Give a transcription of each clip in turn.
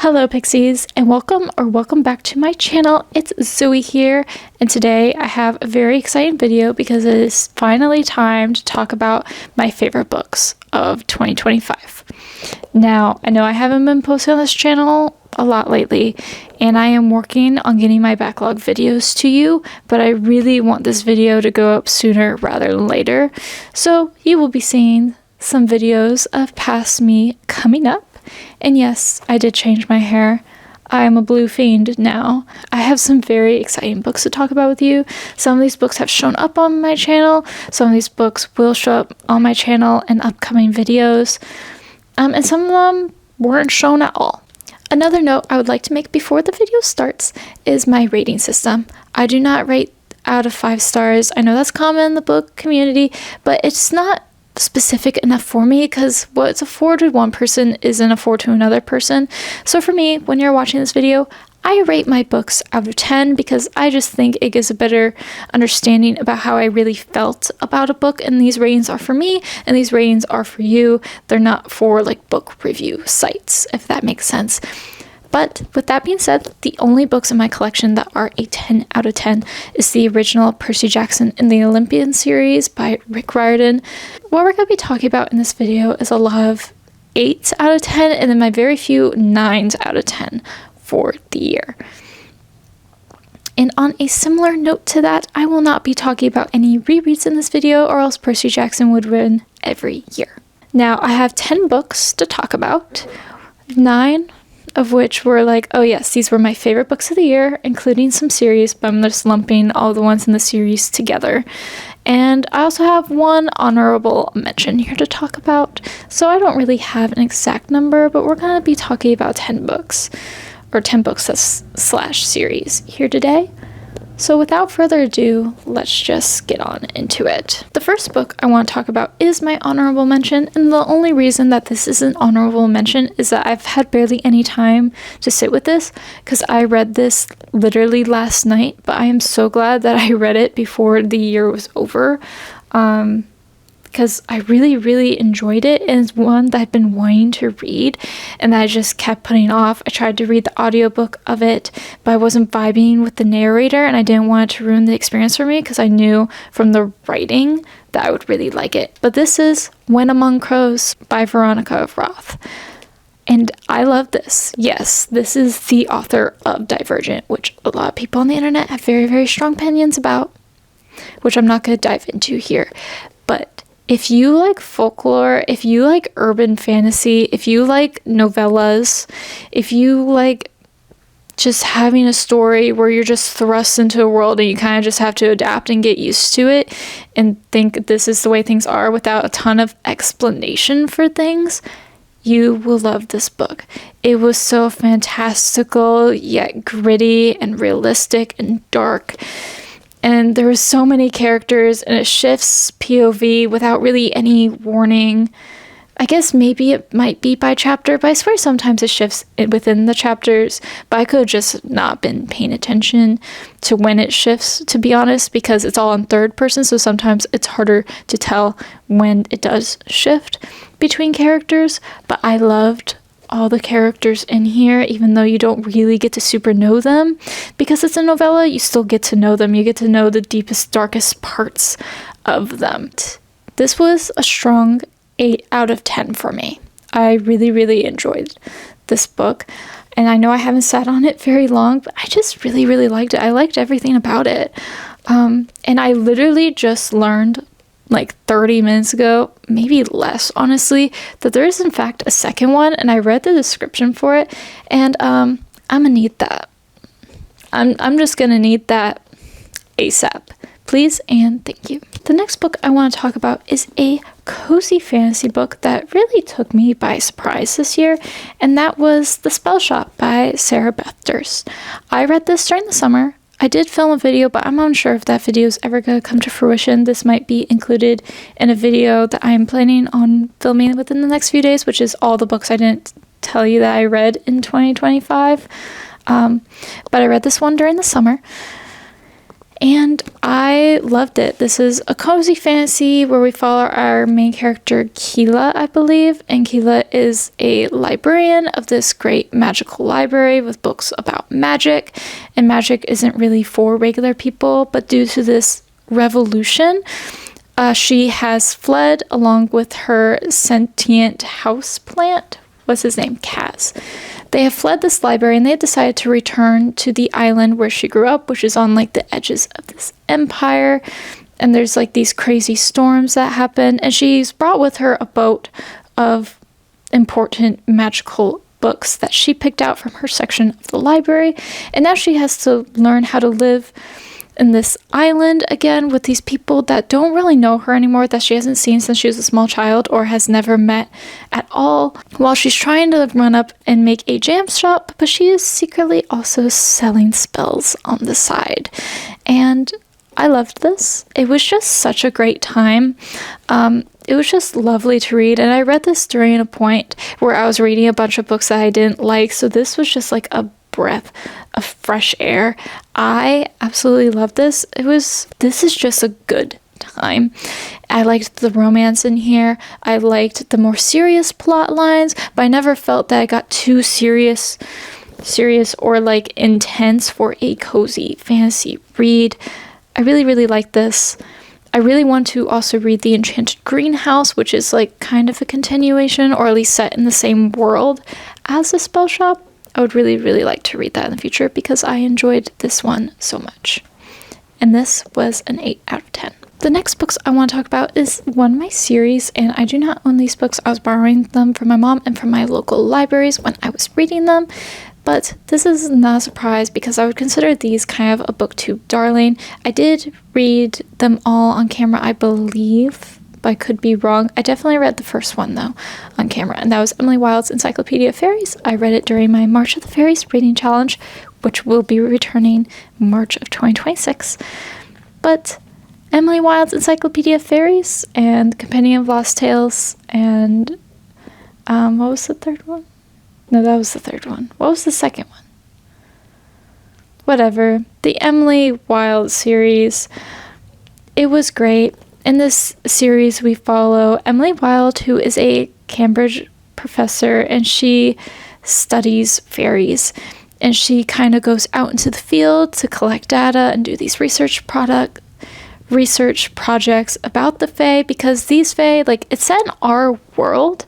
Hello Pixies, and welcome back to my channel. It's Zoe here, and today I have a very exciting video because it is finally time to talk about my favorite books of 2025. Now, I know I haven't been posting on this channel a lot lately, and I am working on getting my backlog videos to you, but I really want this video to go up sooner rather than later, so you will be seeing some videos of past me coming up. And yes, I did change my hair. I am a blue fiend now. I have some very exciting books to talk about with you. Some of these books have shown up on my channel. Some of these books will show up on my channel in upcoming videos. And some of them weren't shown at all. Another note I would like to make before the video starts is my rating system. I do not rate out of 5 stars. I know that's common in the book community, but it's not specific enough for me because what's a 4 to one person isn't a 4 to another person. So for me, when you're watching this video, I rate my books out of 10 because I just think it gives a better understanding about how I really felt about a book, and these ratings are for me and these ratings are for you. They're not for like book review sites, if that makes sense. But with that being said, the only books in my collection that are a 10 out of 10 is the original Percy Jackson and the Olympian series by Rick Riordan. What we're going to be talking about in this video is a lot of 8s out of 10 and then my very few 9s out of 10 for the year. And on a similar note to that, I will not be talking about any rereads in this video, or else Percy Jackson would win every year. Now, I have 10 books to talk about. 9 of which were like, oh yes, these were my favorite books of the year, including some series, but I'm just lumping all the ones in the series together. And I also have one honorable mention here to talk about, so I don't really have an exact number, but we're going to be talking about 10 books, or 10 books slash series here today. So without further ado, let's just get on into it. The first book I want to talk about is my honorable mention, and the only reason that this is an honorable mention is that I've had barely any time to sit with this because I read this literally last night, but I am so glad that I read it before the year was over because I really enjoyed it, and it's one that I've been wanting to read and that I just kept putting off. I tried to read the audiobook of it, but I wasn't vibing with the narrator and I didn't want it to ruin the experience for me because I knew from the writing that I would really like it. But this is When Among Crows by Veronica Roth. And I love this. Yes, this is the author of Divergent, which a lot of people on the internet have very strong opinions about, which I'm not going to dive into here. But if you like folklore, if you like urban fantasy, if you like novellas, if you like just having a story where you're just thrust into a world and you kind of just have to adapt and get used to it and think this is the way things are without a ton of explanation for things, you will love this book. It was so fantastical, yet gritty and realistic and dark. And there were so many characters, and it shifts POV without really any warning. I guess maybe it might be by chapter, but I swear sometimes it shifts within the chapters. But I could have just not been paying attention to when it shifts, to be honest, because it's all in third person, so sometimes it's harder to tell when it does shift between characters. But I loved all the characters in here, even though you don't really get to super know them. Because it's a novella, you still get to know them. You get to know the deepest, darkest parts of them. This was a strong 8 out of 10 for me. I really enjoyed this book. And I know I haven't sat on it very long, but I just really liked it. I liked everything about it. And I literally just learned like 30 minutes ago, maybe less honestly, that there is in fact a second one, and I read the description for it, and I'm gonna need that. I'm just gonna need that ASAP. Please and thank you. The next book I want to talk about is a cozy fantasy book that really took me by surprise this year, and that was The Spell Shop by Sarah Beth Durst. I read this during the summer. I did film a video, but I'm unsure if that video is ever going to come to fruition. This might be included in a video that I am planning on filming within the next few days, which is all the books I didn't tell you that I read in 2025. But I read this one during the summer. and I loved it. This is a cozy fantasy where we follow our main character, Keela, I believe. And Keela is a librarian of this great magical library with books about magic. And magic isn't really for regular people, but due to this revolution, she has fled along with her sentient houseplant. What's his name? Kaz. They have fled this library and they decided to return to the island where she grew up, which is on like the edges of this empire. And there's like these crazy storms that happen. And she's brought with her a boat of important magical books that she picked out from her section of the library. And now she has to learn how to live in this island again with these people that don't really know her anymore, that she hasn't seen since she was a small child or has never met at all, while she's trying to run up and make a jam shop, but she is secretly also selling spells on the side. And I loved this. It was just such a great time. It was just lovely to read, and I read this during a point where I was reading a bunch of books that I didn't like, so this was just like a breath of fresh air. I absolutely love this. This is just a good time. I liked the romance in here. I liked the more serious plot lines, but I never felt that I got too serious or like intense for a cozy fantasy read. I really, really like this. I really want to also read The Enchanted Greenhouse, which is like kind of a continuation, or at least set in the same world as The Spell Shop. I would really, really like to read that in the future because I enjoyed this one so much. And this was an 8 out of 10. The next books I want to talk about is one of my series, and I do not own these books. I was borrowing them from my mom and from my local libraries when I was reading them. But this is not a surprise because I would consider these kind of a booktube darling. I did read them all on camera, I believe, but I could be wrong. I definitely read the first one, though, on camera, and that was Emily Wilde's Encyclopedia of Fairies. I read it during my March of the Fairies reading challenge, which will be returning March of 2026. But Emily Wilde's Encyclopedia of Fairies and Compendium of Lost Tales and what was the third one? No, that was the third one. What was the second one? Whatever. The Emily Wilde series. It was great. In this series, we follow Emily Wilde, who is a Cambridge professor, and she studies fairies. And she kind of goes out into the field to collect data and do these research projects about the Fae, because these Fae, like, it's set in our world,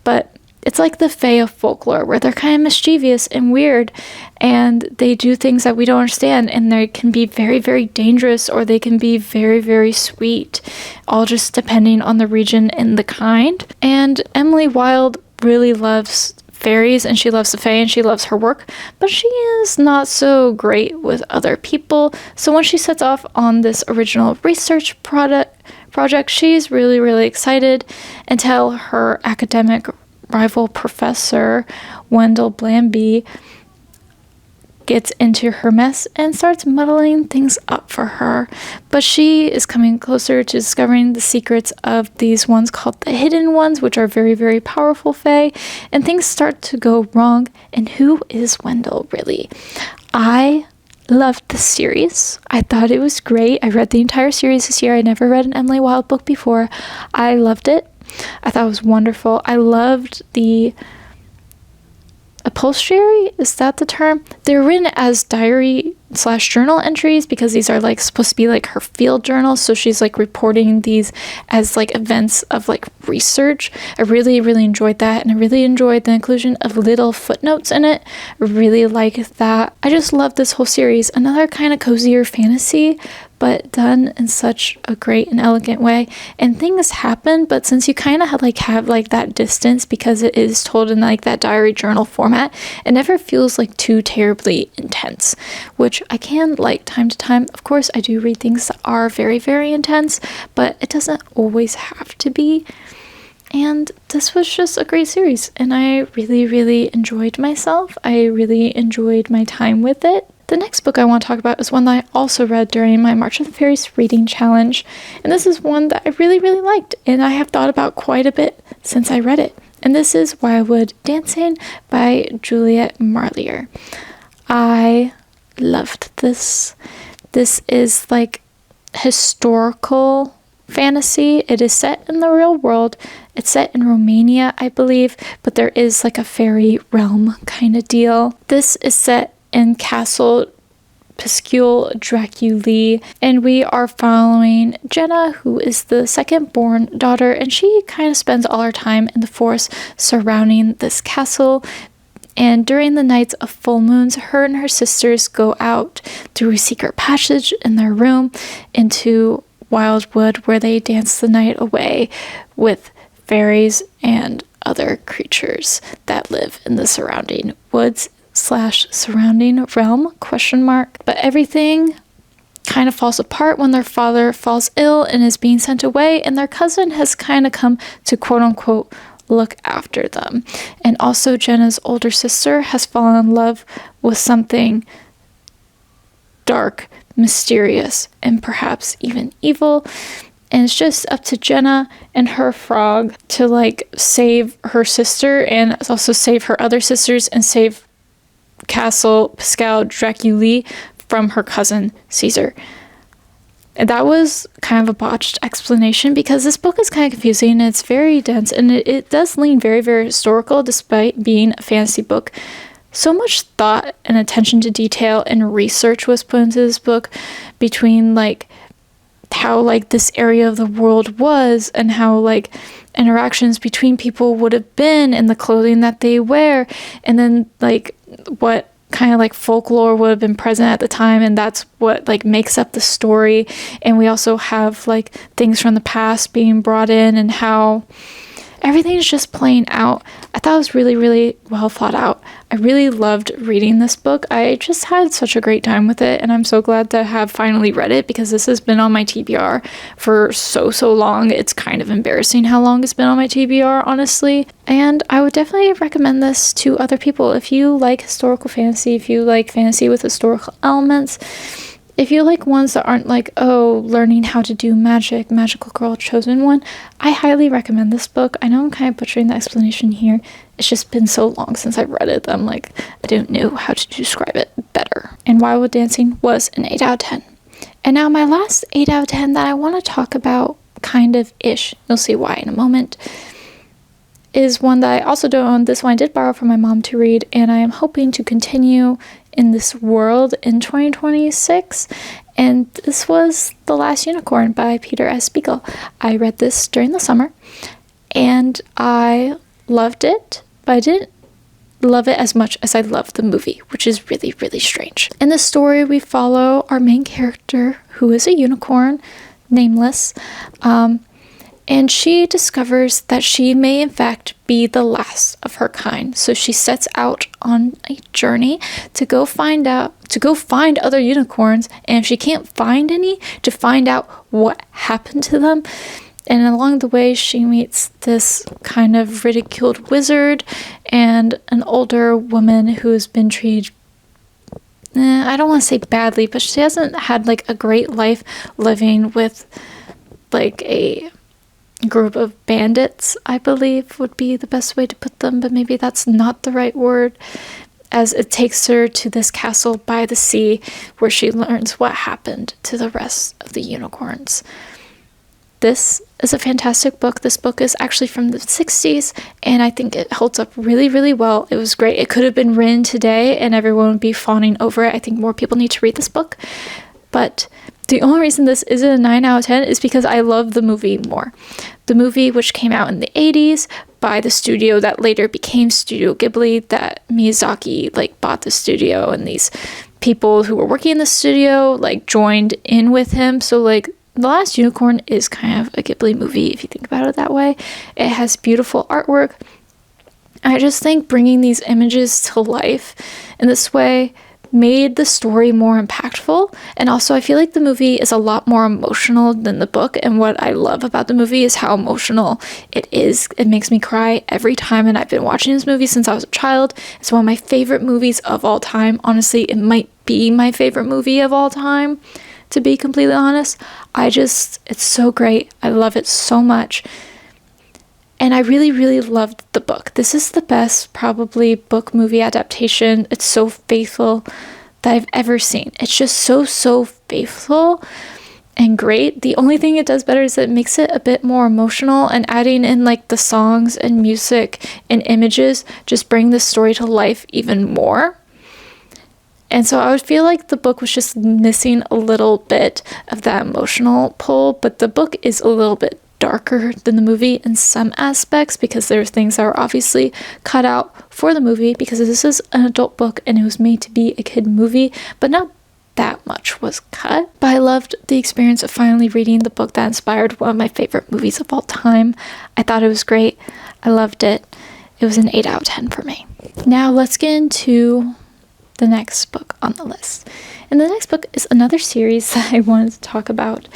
but it's like the Fae of folklore, where they're kind of mischievous and weird, and they do things that we don't understand, and they can be very, very dangerous, or they can be very, very sweet, all just depending on the region and the kind. And Emily Wilde really loves fairies, and she loves the Fae, and she loves her work, but she is not so great with other people. So when she sets off on this original research project, she's really, really excited until her academic rival professor, Wendell Blamby, gets into her mess and starts muddling things up for her. But she is coming closer to discovering the secrets of these ones called the Hidden Ones, which are very, very powerful Fae, and things start to go wrong. And who is Wendell, really? I loved the series. I thought it was great. I read the entire series this year. I never read an Emily Wilde book before. I loved it. I thought it was wonderful. I loved the upholstery, is that the term? They're written as diary/journal entries because these are like supposed to be like her field journals, so she's like reporting these as like events of like research. I really, really enjoyed that, and I really enjoyed the inclusion of little footnotes in it. I really liked that. I just love this whole series. Another kind of cozier fantasy, but done in such a great and elegant way. And things happen, but since you kind of have that distance because it is told in like that diary journal format, it never feels like too terribly intense, which I can like time to time. Of course, I do read things that are very, very intense, but it doesn't always have to be. And this was just a great series, and I really, really enjoyed myself. I really enjoyed my time with it. The next book I want to talk about is one that I also read during my March of the Fairies reading challenge, and this is one that I really, really liked, and I have thought about quite a bit since I read it, and this is Wildwood Dancing by Juliet Marlier. I loved this. This is like historical fantasy. It is set in the real world. It's set in Romania, I believe, but there is like a fairy realm kind of deal. This is set in Castle Piscule Draculae, and we are following Jenna, who is the second born daughter, and she kind of spends all her time in the forest surrounding this castle. And during the nights of full moons, her and her sisters go out through a secret passage in their room into Wildwood, where they dance the night away with fairies and other creatures that live in the surrounding woods / surrounding realm ? But everything kind of falls apart when their father falls ill and is being sent away, and their cousin has kind of come to quote unquote look after them. And also Jenna's older sister has fallen in love with something dark, mysterious, and perhaps even evil. And it's just up to Jenna and her frog to like save her sister and also save her other sisters and save Castle Piscule Draculae from her cousin Caesar. And that was kind of a botched explanation because this book is kind of confusing and it's very dense, and it does lean very, very historical despite being a fantasy book. So much thought and attention to detail and research was put into this book between like how like this area of the world was and how like interactions between people would have been and the clothing that they wear, and then like what kind of like folklore would have been present at the time, and that's what like makes up the story. And we also have like things from the past being brought in and how everything's just playing out. I thought it was really, really well thought out. I really loved reading this book. I just had such a great time with it, and I'm so glad to have finally read it because this has been on my TBR for so long. It's kind of embarrassing how long it's been on my TBR, honestly. And I would definitely recommend this to other people. If you like historical fantasy, if you like fantasy with historical elements, if you like ones that aren't like, oh, learning how to do magic, magical girl, chosen one, I highly recommend this book. I know I'm kind of butchering the explanation here. It's just been so long since I've read it that I'm like, I don't know how to describe it better. And Wildwood Dancing was an 8 out of 10. And now my last 8 out of 10 that I want to talk about, kind of ish, you'll see why in a moment, is one that I also don't own. This one I did borrow from my mom to read, and I am hoping to continue in this world in 2026. And this was The Last Unicorn by Peter S. Beagle. I read this during the summer, and I loved it, but I didn't love it as much as I loved the movie, which is really, really strange. In the story, we follow our main character, who is a unicorn, nameless, and she discovers that she may in fact be the last of her kind. So she sets out on a journey to go find other unicorns, and if she can't find any, to find out what happened to them. And along the way, she meets this kind of ridiculed wizard and an older woman who has been treated, I don't want to say badly, but she hasn't had like a great life living with like a group of bandits, I believe would be the best way to put them, but maybe that's not the right word, as it takes her to this castle by the sea where she learns what happened to the rest of the unicorns. This is a fantastic book. This book is actually from the 60s, and I think it holds up really, really well. It was great. It could have been written today and everyone would be fawning over it. I think more people need to read this book, but the only reason this isn't a 9 out of 10 is because I love the movie more. The movie, which came out in the 80s by the studio that later became Studio Ghibli, that Miyazaki like bought the studio, and these people who were working in the studio like joined in with him. So like The Last Unicorn is kind of a Ghibli movie if you think about it that way. It has beautiful artwork. I just think bringing these images to life in this way made the story more impactful. And also I feel like the movie is a lot more emotional than the book, and what I love about the movie is how emotional it is. It makes me cry every time, and I've been watching this movie since I was a child. It's one of my favorite movies of all time. Honestly, it might be my favorite movie of all time, to be completely honest. It's so great. I love it so much. And I really, really loved the book. This is the best, probably, book movie adaptation. It's so faithful. that I've ever seen. It's just so faithful and great. The only thing it does better is that it makes it a bit more emotional, and adding in like the songs and music and images just bring the story to life even more. And so I would feel like the book was just missing a little bit of that emotional pull, but the book is a little bit darker than the movie in some aspects, because there's things that are obviously cut out for the movie, because this is an adult book and it was made to be a kid movie, but not that much was cut. But I loved the experience of finally reading the book that inspired one of my favorite movies of all time. I thought it was great. I loved it. It was an 8 out of 10 for me. Now let's get into the next book on the list. And the next book is another series that I wanted to talk about.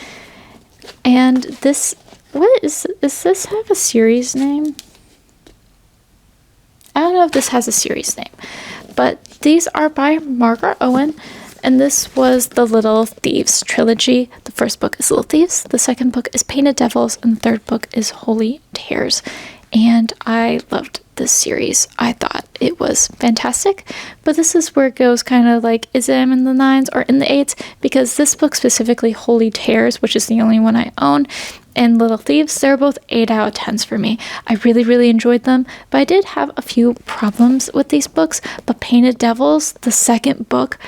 And this, does this have a series name? I don't know if this has a series name, but these are by Margaret Owen. And this was the Little Thieves trilogy. The first book is Little Thieves, the second book is Painted Devils, and the third book is Holy Tears. And I loved this series. I thought it was fantastic, but this is where it goes kind of like, is it in the 9s or in the 8s? Because this book specifically, Holy Tears, which is the only one I own, and Little Thieves, they're both 8 out of 10s for me. I really enjoyed them, but I did have a few problems with these books. But Painted Devils, the second book,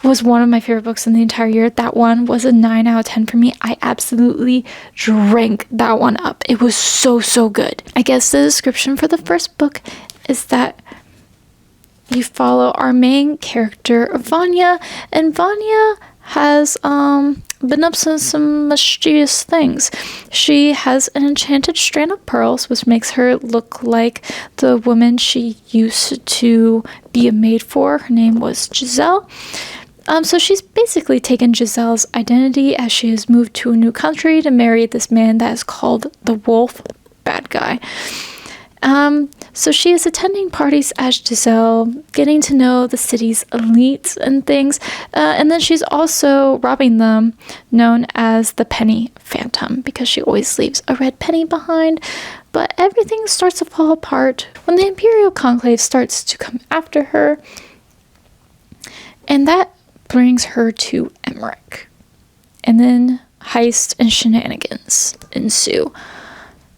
was one of my favorite books in the entire year. That one was a 9 out of 10 for me. I absolutely drank that one up. It was so good. I guess the description for the first book is that you follow our main character, Vanya, and Vanya has been up to some mischievous things. She has an enchanted strand of pearls, which makes her look like the woman she used to be a maid for. Her name was Giselle. So she's basically taken Giselle's identity as she has moved to a new country to marry this man that is called the Wolf, bad guy. So she is attending parties as Giselle, getting to know the city's elites and things, and then she's also robbing them, known as the Penny Phantom, because she always leaves a red penny behind. But everything starts to fall apart when the Imperial Conclave starts to come after her, and that brings her to Emmerich. And then heist and shenanigans ensue.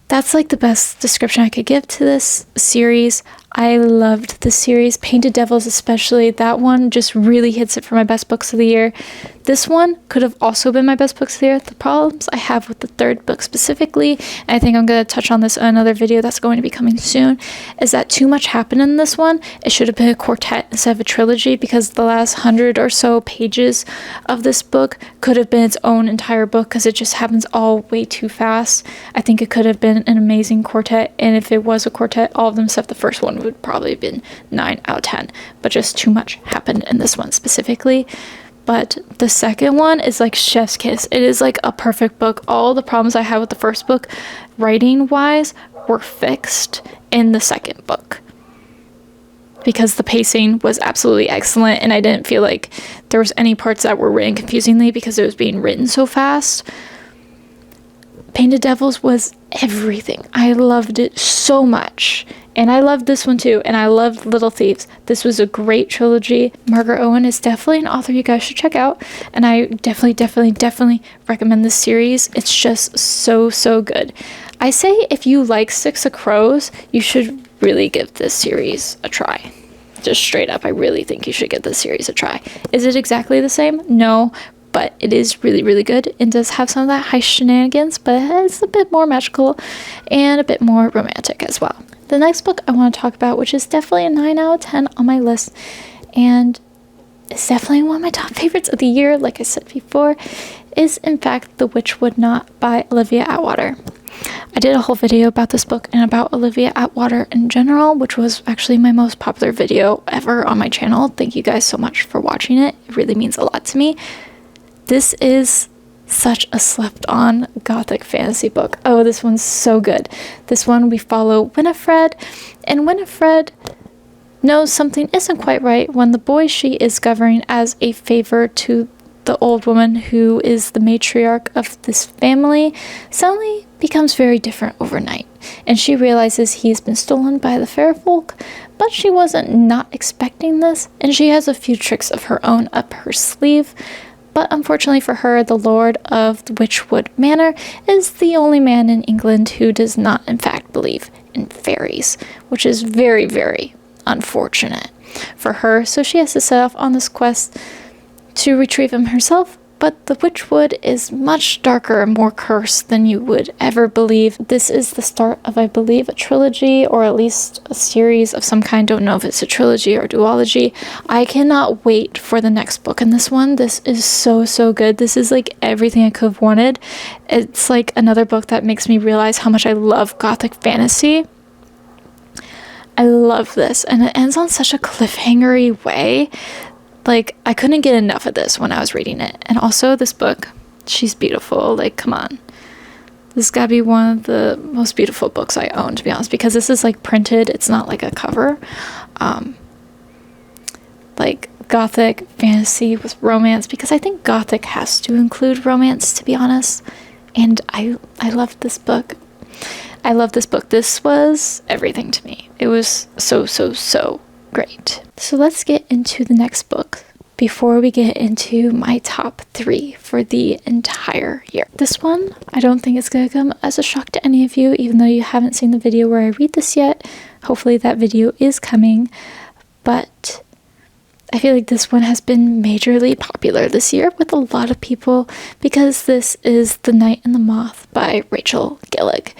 That's like the best description I could give to this series. I loved the series. Painted Devils especially. That one just really hits it for my best books of the year. This one could have also been my best books of the year. The problems I have with the third book specifically, and I think I'm going to touch on this in another video that's going to be coming soon, is that too much happened in this one. It should have been a quartet instead of a trilogy, because the last 100 or so pages of this book could have been its own entire book, because it just happens all way too fast. I think it could have been an amazing quartet, and if it was a quartet, all of them except the first one would probably have been 9 out of 10, but just too much happened in this one specifically. But the second one is like chef's kiss. It is like a perfect book. All the problems I had with the first book, writing wise, were fixed in the second book, because the pacing was absolutely excellent, and I didn't feel like there was any parts that were written confusingly because it was being written so fast. Painted Devils was everything. I loved it so much. And I loved this one too. And I loved Little Thieves. This was a great trilogy. Margaret Owen is definitely an author you guys should check out. And I definitely recommend this series. It's just so good. I say if you like Six of Crows, you should really give this series a try. Just straight up, I really think you should give this series a try. Is it exactly the same? No. But it is really good, and does have some of that heist shenanigans, but it's a bit more magical and a bit more romantic as well. The next book I want to talk about, which is definitely a 9 out of 10 on my list, and it's definitely one of my top favorites of the year, like I said before, is in fact The Witch Would Not by Olivia Atwater. I did a whole video about this book and about Olivia Atwater in general, which was actually my most popular video ever on my channel. Thank you guys so much for watching it. It really means a lot to me. This is such a slept-on gothic fantasy book. Oh, this one's so good. This one we follow Winifred, and Winifred knows something isn't quite right when the boy she is governing as a favor to the old woman who is the matriarch of this family suddenly becomes very different overnight, and she realizes he's been stolen by the fair folk, but she wasn't not expecting this, and she has a few tricks of her own up her sleeve. But unfortunately for her, the Lord of the Witchwood Manor is the only man in England who does not in fact believe in fairies, which is very, very unfortunate for her. So she has to set off on this quest to retrieve him herself, but the Witchwood is much darker and more cursed than you would ever believe. This is the start of, I believe, a trilogy, or at least a series of some kind. Don't know if it's a trilogy or duology. I cannot wait for the next book in this one. This is so, so good. This is like everything I could have wanted. It's like another book that makes me realize how much I love gothic fantasy. I love this, and it ends on such a cliffhangery way. Like, I couldn't get enough of this when I was reading it. And also, this book, she's beautiful. Like, come on. This has got to be one of the most beautiful books I own, to be honest, because this is, like, printed. It's not like a cover. Like, gothic fantasy with romance, because I think gothic has to include romance, to be honest. And I loved this book. I love this book. This was everything to me. It was so, so, so great. So let's get into the next book before we get into my top 3 for the entire year. This one, I don't think it's going to come as a shock to any of you, even though you haven't seen the video where I read this yet. Hopefully that video is coming, but I feel like this one has been majorly popular this year with a lot of people because this is The Night and the Moth by Rachel Gillig.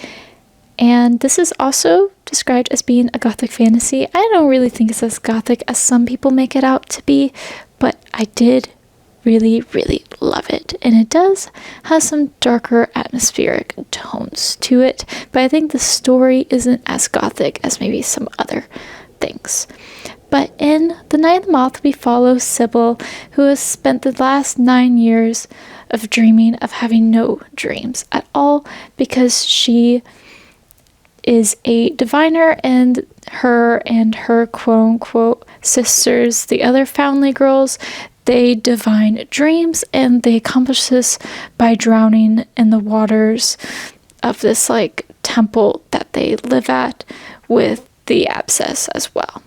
And this is also described as being a gothic fantasy. I don't really think it's as gothic as some people make it out to be, but I did really, really love it. And it does have some darker atmospheric tones to it, but I think the story isn't as gothic as maybe some other things. But in The Night of the Moth, we follow Sybil, who has spent the last 9 years of dreaming of having no dreams at all because she is a diviner, and her quote-unquote sisters, the other Foundling girls, they divine dreams, and they accomplish this by drowning in the waters of this like temple that they live at with the abscess as well.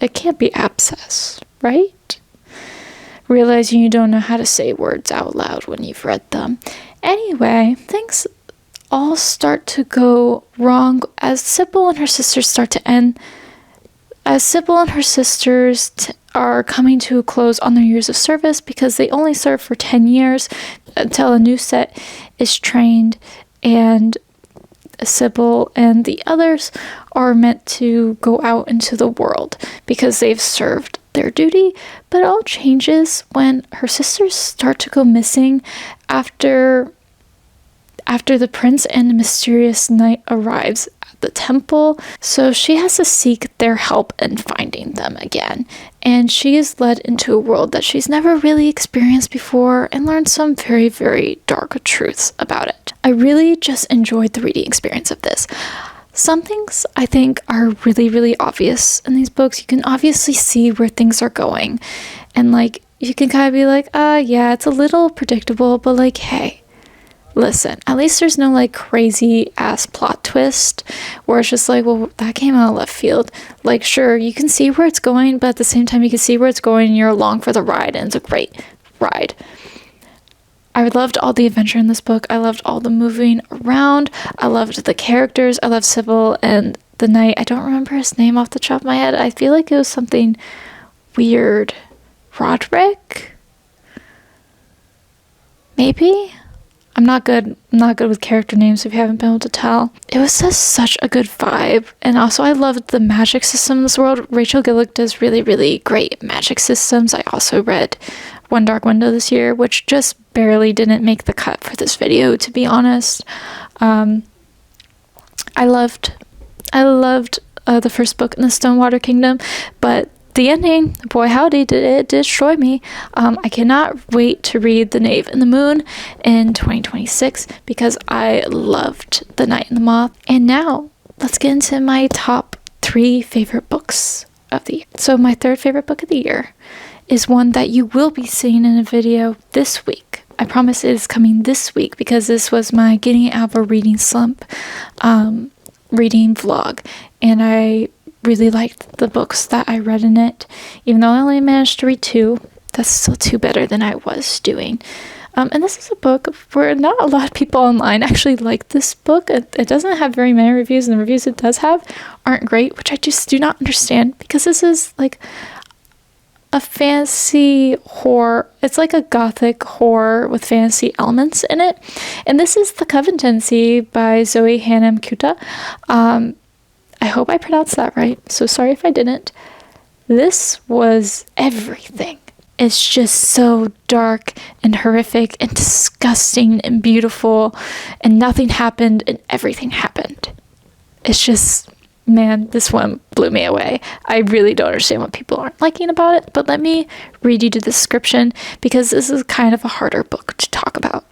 It can't be abscess, right? Realizing you don't know how to say words out loud when you've read them. Anyway, things all start to go wrong as Sybil and her sisters start to end. As Sybil and her sisters are coming to a close on their years of service because they only serve for 10 years until a new set is trained, and Sybil and the others are meant to go out into the world because they've served their duty. But it all changes when her sisters start to go missing after the prince and a mysterious knight arrives at the temple. So she has to seek their help in finding them again, and she is led into a world that she's never really experienced before and learns some very, very dark truths about it. I really just enjoyed the reading experience of this. Some things I think are really, really obvious in these books. You can obviously see where things are going, and like you can kind of be like, yeah, it's a little predictable, but like, hey, listen, at least there's no like crazy ass plot twist where it's just like, well, that came out of left field. Like, sure, you can see where it's going, but at the same time you can see where it's going and you're along for the ride, and it's a great ride. I loved all the adventure in this book. I loved all the moving around. I loved the characters. I loved Sybil and the knight. I don't remember his name off the top of my head. I feel like it was something weird. Roderick? Maybe? I'm not good with character names if you haven't been able to tell. It was just such a good vibe. And also I loved the magic system in this world. Rachel Gillig does really, really great magic systems. I also read One Dark Window this year, which just barely didn't make the cut for this video, to be honest. I loved the first book in the Stonewater Kingdom, but the ending, boy howdy, did it destroy me. I cannot wait to read The Knave and the Moon in 2026 because I loved The Night and the Moth. And now let's get into my top 3 favorite books of the year. So my third favorite book of the year is one that you will be seeing in a video this week. I promise it is coming this week because this was my getting out of a reading slump reading vlog, and I really liked the books that I read in it. Even though I only managed to read 2, that's still 2 better than I was doing. And this is a book where not a lot of people online actually like this book. It doesn't have very many reviews, and the reviews it does have aren't great, which I just do not understand, because this is like a fantasy horror. It's like a gothic horror with fantasy elements in it. And this is The Covenancy by Zoe Hannam Kuta. I hope I pronounced that right, so sorry if I didn't. This was everything. It's just so dark and horrific and disgusting and beautiful, and nothing happened and everything happened. It's just, man, this one blew me away. I really don't understand what people aren't liking about it, but let me read you the description, because this is kind of a harder book to talk about.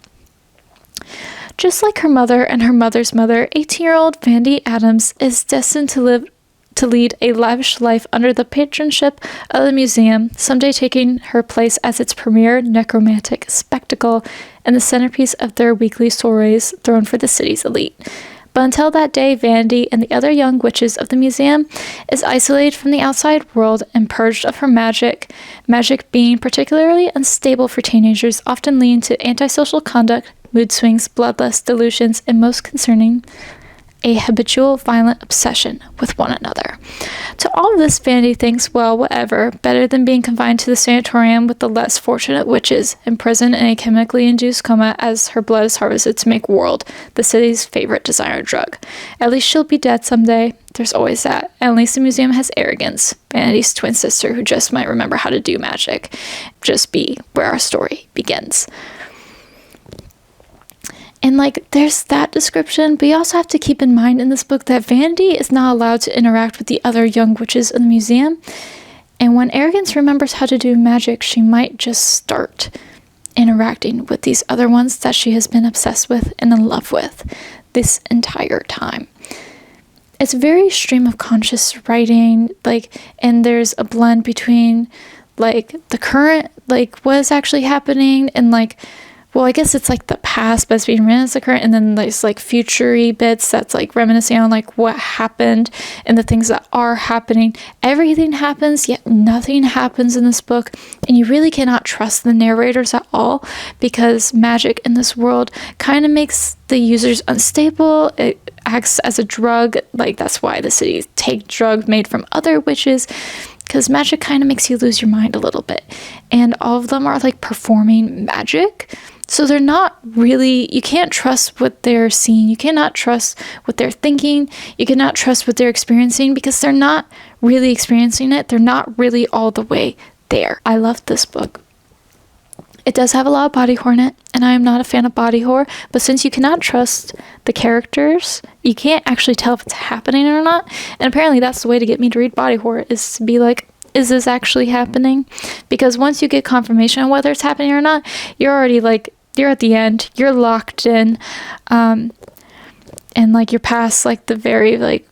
Just like her mother and her mother's mother, 18-year-old Vandy Adams is destined to lead a lavish life under the patronship of the museum, someday taking her place as its premier necromantic spectacle and the centerpiece of their weekly soirees thrown for the city's elite. But until that day, Vandy and the other young witches of the museum is isolated from the outside world and purged of her magic being particularly unstable for teenagers, often leading to antisocial conduct, mood swings, bloodlust, delusions, and most concerning, a habitual violent obsession with one another. To all of this, Vandy thinks, well, whatever, better than being confined to the sanatorium with the less fortunate witches, imprisoned in a chemically induced coma as her blood is harvested to make World, the city's favorite designer drug. At least she'll be dead someday. There's always that. And at least the museum has Arrogance, Vanity's twin sister, who just might remember how to do magic. Just be where our story begins. And like, there's that description, but you also have to keep in mind in this book that Vandy is not allowed to interact with the other young witches in the museum. And when Arrogance remembers how to do magic, she might just start interacting with these other ones that she has been obsessed with and in love with this entire time. It's very stream of conscious writing, like, and there's a blend between like the current, like what is actually happening, and like, well, I guess it's like the past, but it's being written as the current, and then there's like future-y bits that's like reminiscing on like what happened and the things that are happening. Everything happens, yet nothing happens in this book, and you really cannot trust the narrators at all, because magic in this world kind of makes the users unstable. It acts as a drug, like that's why the cities take drugs made from other witches, because magic kind of makes you lose your mind a little bit, and all of them are like performing magic. So they're not really, you can't trust what they're seeing. You cannot trust what they're thinking. You cannot trust what they're experiencing, because they're not really experiencing it. They're not really all the way there. I love this book. It does have a lot of body horror in it, and I am not a fan of body horror, but since you cannot trust the characters, you can't actually tell if it's happening or not. And apparently that's the way to get me to read body horror, is to be like, is this actually happening? Because once you get confirmation on whether it's happening or not, you're already like, you're at the end, you're locked in, and like you're past like the very like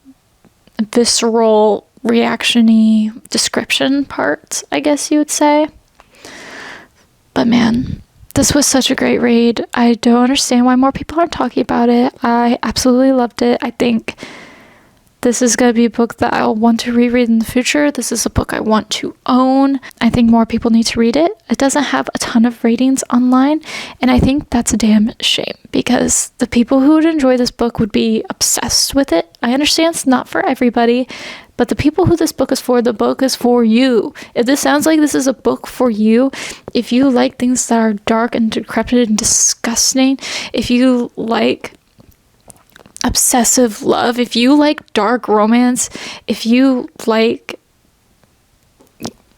visceral reaction-y description part, I guess you would say. But man, this was such a great read. I don't understand why more people aren't talking about it. I absolutely loved it. I think this is going to be a book that I'll want to reread in the future. This is a book I want to own. I think more people need to read it. It doesn't have a ton of ratings online, and I think that's a damn shame, because the people who would enjoy this book would be obsessed with it. I understand it's not for everybody, but the people who this book is for, the book is for you. If this sounds like this is a book for you, if you like things that are dark and decrepit and disgusting, if you like obsessive love, if you like dark romance, if you like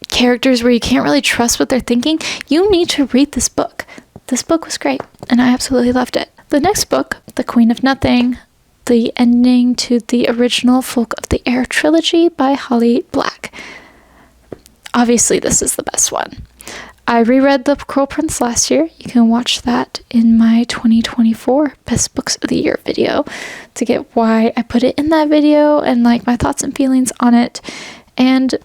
characters where you can't really trust what they're thinking, you need to read this book. This book was great, and I absolutely loved it. The next book, The Queen of Nothing, the ending to the original Folk of the Air trilogy by Holly Black. Obviously, this is the best one. I reread The Cruel Prince last year. You can watch that in my 2024 Best Books of the Year video to get why I put it in that video and like my thoughts and feelings on it. And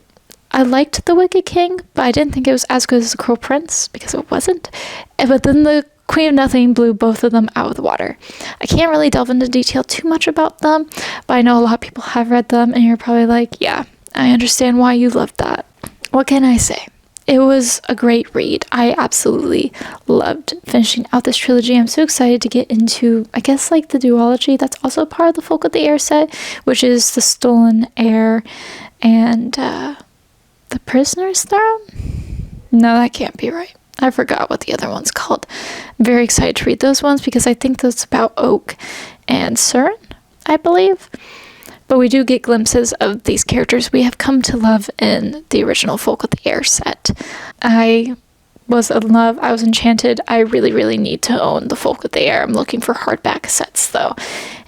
I liked The Wicked King, but I didn't think it was as good as The Cruel Prince, because it wasn't. But then The Queen of Nothing blew both of them out of the water. I can't really delve into detail too much about them, but I know a lot of people have read them, and you're probably like, yeah, I understand why you loved that. What can I say? It was a great read. I absolutely loved finishing out this trilogy. I'm so excited to get into, I guess, like the duology that's also part of the Folk of the Air set, which is The Stolen Heir and The Prisoner's Throne? No, that can't be right. I forgot what the other one's called. I'm very excited to read those ones because I think that's about Oak and Surin, I believe. But we do get glimpses of these characters we have come to love in the original Folk of the Air set. I was in love. I was enchanted. I really, really need to own the Folk of the Air. I'm looking for hardback sets, though,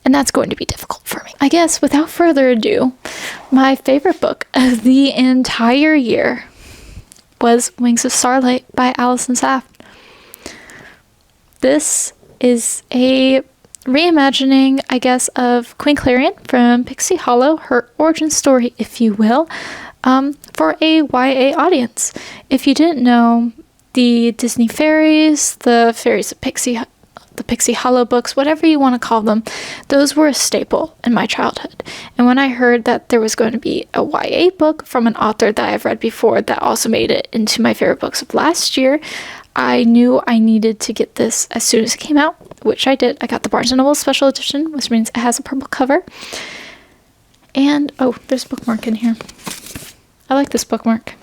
and that's going to be difficult for me. I guess, without further ado, my favorite book of the entire year was Wings of Starlight by Alison Saft. This is a reimagining, I guess, of Queen Clarion from Pixie Hollow, her origin story, if you will, for a YA audience. If you didn't know, the Disney fairies, the fairies of the Pixie Hollow books, whatever you want to call them, those were a staple in my childhood. And when I heard that there was going to be a YA book from an author that I've read before that also made it into my favorite books of last year, I knew I needed to get this as soon as it came out, which I did. I got the Barnes & Noble special edition, which means it has a purple cover. And, oh, there's a bookmark in here. I like this bookmark.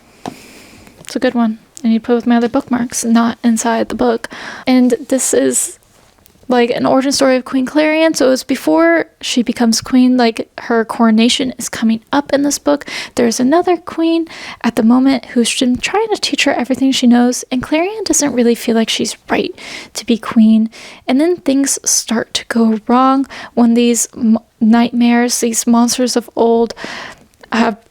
It's a good one. I need to put it with my other bookmarks, not inside the book. And this is like an origin story of Queen Clarion, so it's before she becomes queen, like her coronation is coming up in this book. There's another queen at the moment who's been trying to teach her everything she knows, and Clarion doesn't really feel like she's right to be queen. And then things start to go wrong when these nightmares, these monsters of old, have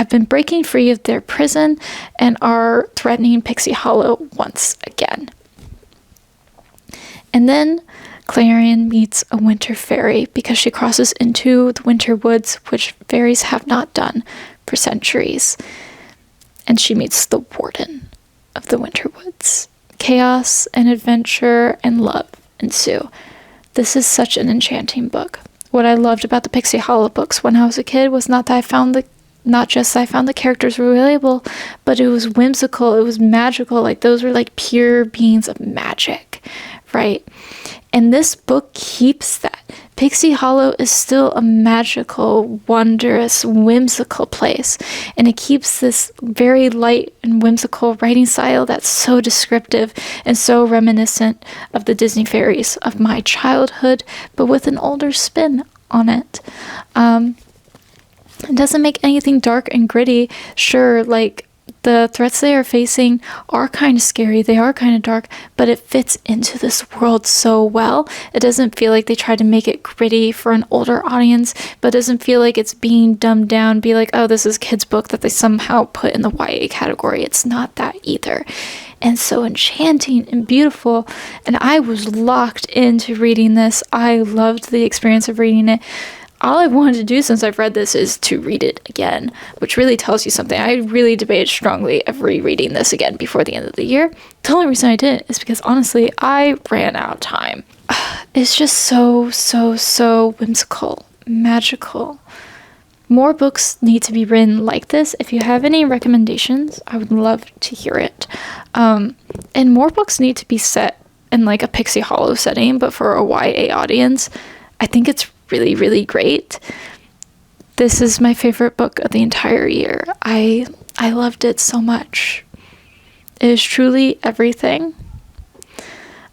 been breaking free of their prison and are threatening Pixie Hollow once again. And then Clarion meets a winter fairy because she crosses into the winter woods, which fairies have not done for centuries. And she meets the warden of the winter woods. Chaos and adventure and love ensue. This is such an enchanting book. What I loved about the Pixie Hollow books when I was a kid was not just that I found the characters relatable, but it was whimsical, it was magical. Like, those were like pure beings of magic, right? And this book keeps that. Pixie Hollow is still a magical, wondrous, whimsical place, and it keeps this very light and whimsical writing style that's so descriptive and so reminiscent of the Disney fairies of my childhood, but with an older spin on it. It doesn't make anything dark and gritty. Sure, like, the threats they are facing are kind of scary, they are kind of dark, but it fits into this world so well. It doesn't feel like they try to make it gritty for an older audience, but doesn't feel like it's being dumbed down, be like, oh, this is a kid's book that they somehow put in the YA category. It's not that either. And so enchanting and beautiful, and I was locked into reading this. I loved the experience of reading it. All I've wanted to do since I've read this is to read it again, which really tells you something. I really debated strongly of rereading this again before the end of the year. The only reason I didn't is because, honestly, I ran out of time. It's just so whimsical, magical. More books need to be written like this. If you have any recommendations, I would love to hear it. And more books need to be set in like a Pixie Hollow setting, but for a YA audience. I think it's really, really great. This is my favorite book of the entire year. I loved it so much. It is truly everything.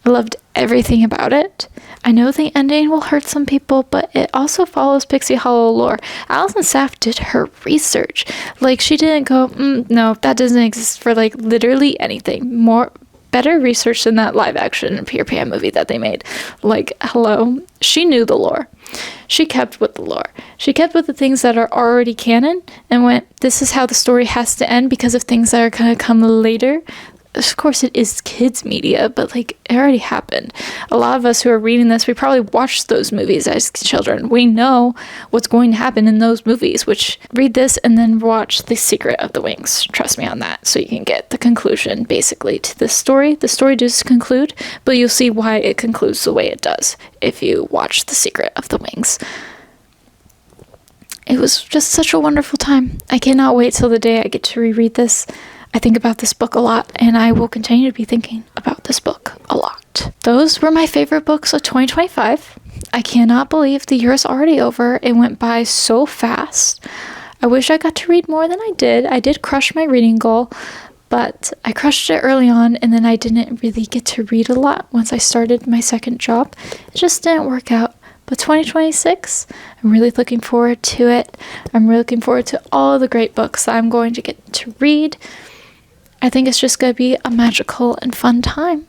I loved everything about it. I know the ending will hurt some people, but it also follows Pixie Hollow lore. Alison Saft did her research. Like, she didn't go, no, that doesn't exist for like literally anything. Better research than that live action Peter Pan movie that they made. Like, hello. She knew the lore. She kept with the lore. She kept with the things that are already canon and went, this is how the story has to end because of things that are going to come later. of course it is kids media, but like it already happened. A lot of us who are reading this, we probably watched those movies as children. We know what's going to happen in those movies, which read this and then watch The Secret of the Wings. Trust me on that. So you can get the conclusion basically to the story. The story does conclude, but you'll see why it concludes the way it does if you watch The Secret of the Wings. It was just such a wonderful time. I cannot wait till the day I get to reread this. I think about this book a lot, and I will continue to be thinking about this book a lot. Those were my favorite books of 2025. I cannot believe the year is already over. It went by so fast. I wish I got to read more than I did. I did crush my reading goal, but I crushed it early on, and then I didn't really get to read a lot once I started my second job. It just didn't work out. But 2026, I'm really looking forward to it. I'm really looking forward to all the great books that I'm going to get to read. I think it's just going to be a magical and fun time.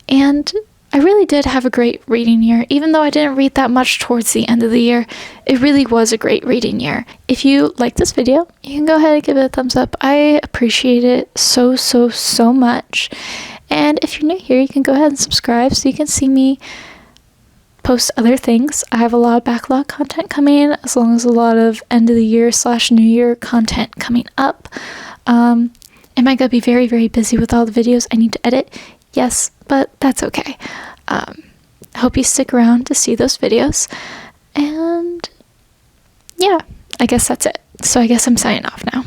And I really did have a great reading year. Even though I didn't read that much towards the end of the year, it really was a great reading year. If you like this video, you can go ahead and give it a thumbs up. I appreciate it so, so, so much. And if you're new here, you can go ahead and subscribe so you can see me post other things. I have a lot of backlog content coming, as long as a lot of end of the year / new year content coming up. Am I going to be very, very busy with all the videos I need to edit? Yes, but that's okay. I hope you stick around to see those videos. And yeah, I guess that's it. So I guess I'm signing off now.